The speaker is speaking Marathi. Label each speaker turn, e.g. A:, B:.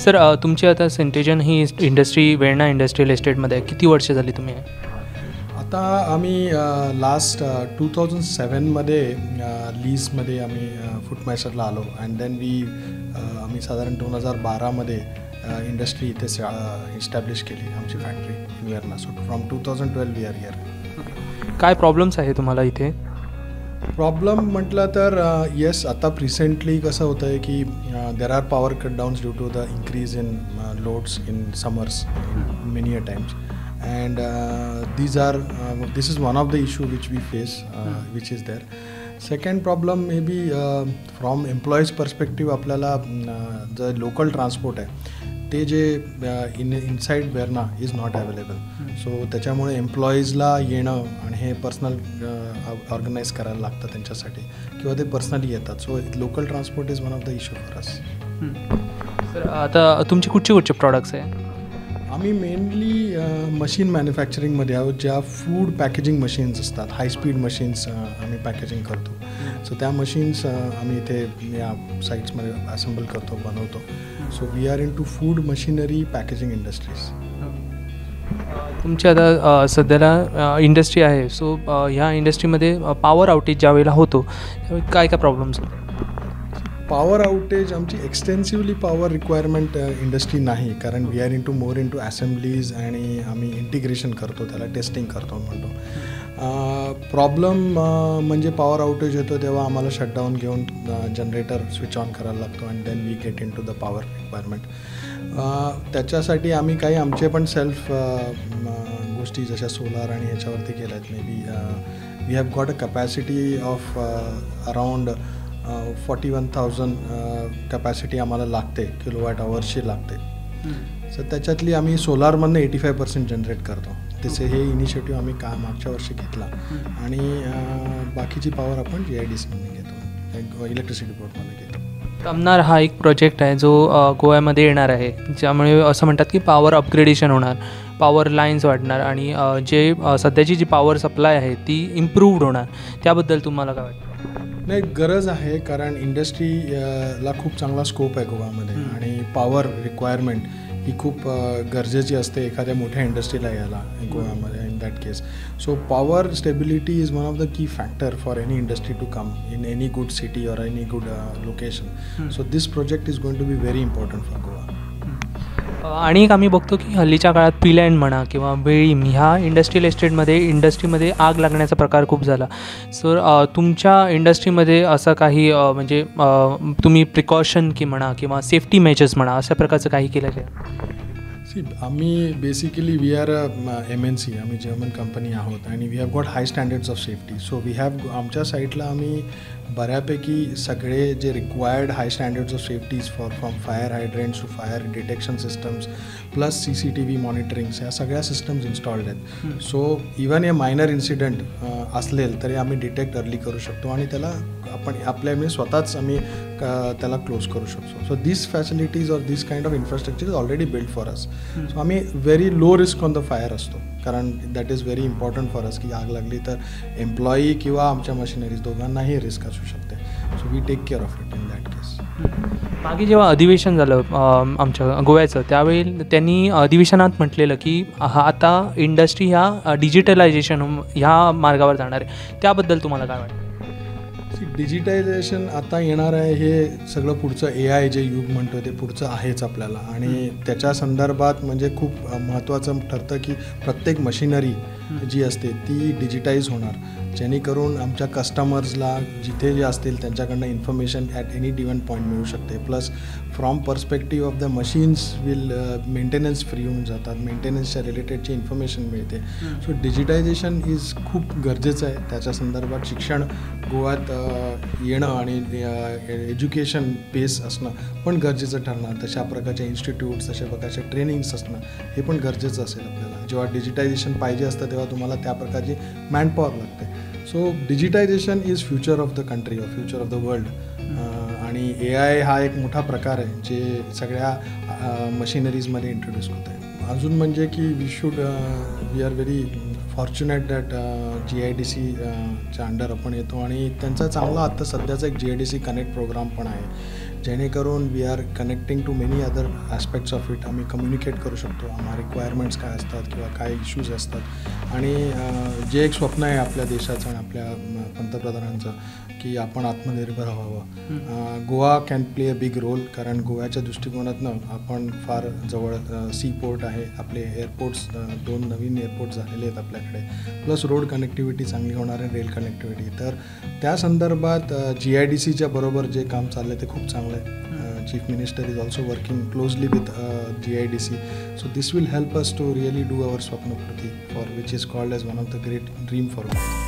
A: सर तुमची आता सेंटेजन ही इंडस्ट्री वेण्णा इंडस्ट्रियल एस्टेटमध्ये आहे. किती वर्ष झाली तुम्ही?
B: आता आम्ही लास्ट 2007मध्ये लीजमध्ये आम्ही फूटमॅशरला आलो अँड देन आम्ही साधारण 2012मध्ये इंडस्ट्री इथे इस्टॅब्लिश केली आमची factory in Verna. So from 2012 we are here.
A: काय प्रॉब्लेम्स आहे तुम्हाला इथे?
B: प्रॉब्लेम म्हटलं तर येस, आता रिसेंटली कसं होतं आहे की there are power cutdowns due to the increase in loads in summers many a times and this is one of the issue which we face, which is there. Second problem maybe from employees perspective आपल्याला the local transport आहे ते जे inside Verna is not available. So त्याच्यामुळे एम्प्लॉईजला येणं आणि हे पर्सनल ऑर्गनाईज करायला लागतं त्यांच्यासाठी किंवा ते पर्सनली येतात. So local transport is one of the issue for us.
A: Sir आता तुमचे कुठचे प्रॉडक्ट्स आहे?
B: आम्ही मेनली मशीन मॅन्युफॅक्चरिंगमध्ये आहोत. ज्या फूड पॅकेजिंग मशीन्स असतात, हाय स्पीड मशीन्स आम्ही पॅकेजिंग करतो. सो त्या मशीन्स आम्ही इथे या साईट्समध्ये असेंबल करतो, बनवतो. So we are into food machinery packaging industries.
A: तुमची आता सध्याला इंडस्ट्री आहे. सो ह्या इंडस्ट्रीमध्ये पॉवर आउटेज ज्यावेळेला होतो त्यावेळी काय काय प्रॉब्लेम्स होते?
B: पॉवर आउटेज आमची एक्सटेन्सिवली पॉवर रिक्वायरमेंट इंडस्ट्री नाही, कारण we are into more into assemblies आणि आम्ही इंटिग्रेशन करतो, त्याला टेस्टिंग करतो म्हणतो. प्रॉब्लेम म्हणजे पॉवर आउटेज येतो तेव्हा आम्हाला शटडाऊन घेऊन जनरेटर स्विच ऑन करायला लागतो and then we get into the power requirement. त्याच्यासाठी आम्ही काही आमचे पण सेल्फ गोष्टी जशा सोलार आणि ह्याच्यावरती केल्या आहेत. May be we have got a capacity of around 41,000 capacity आम्हाला लागते, किलोवॅट आवर्सची लागते. सो त्याच्यातली आम्ही सोलारमधनं 85% जनरेट करतो. तसे हे इनिशिएटिव्ह आम्ही मागच्या वर्षी घेतला आणि बाकीची पॉवर आपण GIDCमधून घेतो, इलेक्ट्रिसिटी बोर्डमध्ये घेतो.
A: तमनार हा एक प्रोजेक्ट आहे जो गोव्यामध्ये येणार आहे, ज्यामुळे असं म्हणतात की पॉवर अपग्रेडेशन होणार, पॉवर लाईन्स वाढणार आणि जे सध्याची जी पॉवर सप्लाय आहे ती इम्प्रूव्ड होणार. त्याबद्दल तुम्हाला काय वाटतं?
B: नाही, गरज आहे, कारण इंडस्ट्रीला खूप चांगला स्कोप आहे गोव्यामध्ये आणि पॉवर रिक्वायरमेंट ही खूप गरजेची असते एखाद्या मोठ्या इंडस्ट्रीला यायला गोव्यामध्ये in that case. So power stability is one of the key factor for any industry to come in any good city or any good location. So this project is going to be very important for Goa.
A: आणि एक आम्ही बघतो की हल्लीच्या काळात पिलँड म्हणा किंवा वेळीम ह्या इंडस्ट्रियल इंडस्ट्रीमध्ये आग लागण्याचा प्रकार खूप झाला. सो तुमच्या इंडस्ट्रीमध्ये असं काही म्हणजे तुम्ही प्रिकॉशन की म्हणा किंवा सेफ्टी मेजर्स म्हणा अशा प्रकारचं काही केलं काय?
B: आम्ही बेसिकली वी आर MNC, आम्ही जर्मन कंपनी आहोत आणि we have got high standards of safety. So we have आमच्या साईटला आम्ही बऱ्यापैकी सगळे जे required high standards of safeties from fire hydrants to fire detection systems plus CCTV monitorings ह्या सगळ्या सिस्टम्स इन्स्टॉल्ड आहेत. So even a minor incident असलेल तरी आम्ही डिटेक्ट अर्ली करू शकतो आणि त्याला आपण आपल्या स्वतःच आम्ही त्याला क्लोज करू शकतो. So this facilities or this kind of infrastructure is already build for us. So आम्ही very low risk on the fire असतो, कारण that is very important for us की आग लागली तर एम्प्लॉई किंवा आमच्या मशिनरीज दोघांनाही रिस्क असू शकते. So we take care of it in that case.
A: मागे जेव्हा अधिवेशन झालं आमच्या गोव्याचं त्यावेळी त्यांनी अधिवेशनात म्हटलेलं की आता इंडस्ट्री ह्या डिजिटलायझेशन ह्या मार्गावर जाणार आहे. त्याबद्दल तुम्हाला काय वाटतं?
B: डिजिटायझेशन आता येणार आहे, हे सगळं पुढचं AI जे युग म्हणतो ते पुढचं आहेच आपल्याला आणि त्याच्या संदर्भात म्हणजे खूप महत्त्वाचं ठरतं की प्रत्येक मशिनरी जी असते ती डिजिटाईज होणार, जेणेकरून आमच्या कस्टमर्सला जिथे जे असतील त्यांच्याकडनं information at any given point मिळू शकते. Plus from perspective of the machines will maintenance free होऊन जातात, मेंटेनन्सच्या रिलेटेडची इन्फॉर्मेशन मिळते. सो डिजिटायझेशन इज खूप गरजेचं आहे. त्याच्या संदर्भात शिक्षण गोव्यात येणं आणि एज्युकेशन बेस असणं पण गरजेचं ठरणार. तशा प्रकारचे इन्स्टिट्यूट्स, तशा प्रकारचे ट्रेनिंग्स असणं हे पण गरजेचं असेल आपल्याला. जेव्हा डिजिटायझेशन पाहिजे असतं तेव्हा तुम्हाला त्या प्रकारची मॅनपॉवर लागते. So digitisation is future of the country or future of the world. आणि AI हा एक मोठा प्रकार आहे जे सगळ्या मशिनरीजमध्ये इंट्रोड्यूस होत आहे. अजून म्हणजे की we are very fortunate that GIDCच्या अंडर आपण येतो आणि त्यांचा चांगला आत्ता सध्याचा एक GIDC कनेक्ट प्रोग्राम पण आहे, जेणेकरून we are connecting to many other aspects of it. आम्ही कम्युनिकेट करू शकतो आम्हाला रिक्वायरमेंट्स काय असतात किंवा काय इश्यूज असतात. आणि जे एक स्वप्न आहे आपल्या देशाचं आणि आपल्या पंतप्रधानांचं की आपण आत्मनिर्भर व्हावं. Goa can play a big role, कारण गोव्याच्या दृष्टिकोनातनं आपण फार जवळ सी पोर्ट आहे, आपले एअरपोर्ट्स 2 नवीन एअरपोर्ट झालेले आहेत आपल्याकडे, प्लस रोड कनेक्टिव्हिटी चांगली होणार आहे, रेल कनेक्टिव्हिटी. तर त्या संदर्भात GIDCच्या बरोबर जे काम चाललं आहे ते खूप चांगलं आहे. Chief minister is also working closely with GIDC. So this will help us to really do our Swapnaprati, for which is called as one of the great dream for me.